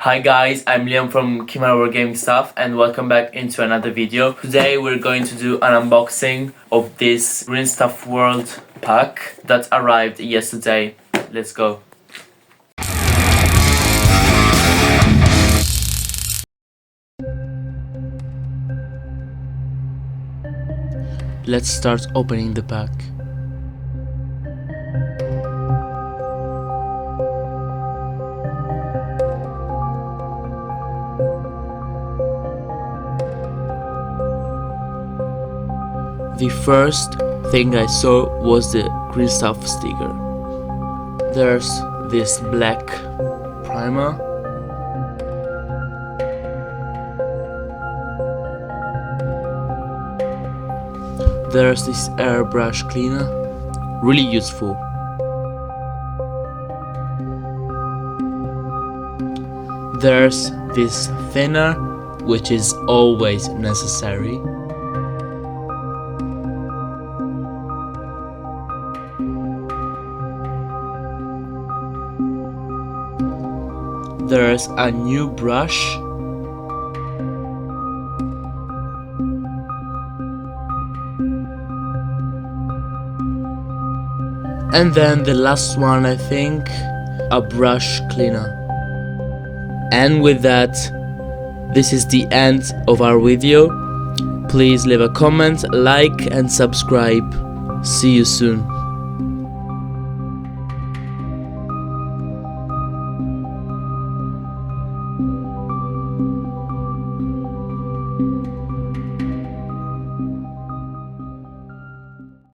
Hi guys, I'm Liam from Wargaming stuff and welcome back into another video. Today we're going to do an unboxing of this Green Stuff World pack that arrived yesterday. Let's go. Let's start opening the pack. The first thing I saw was the Green Stuff sticker. There's this black primer. There's this airbrush cleaner, really useful. There's this thinner, which is always necessary. There's a new brush. And then the last one, I think, a brush cleaner. And with that, this is the end of our video. Please leave a comment, like and subscribe. See you soon.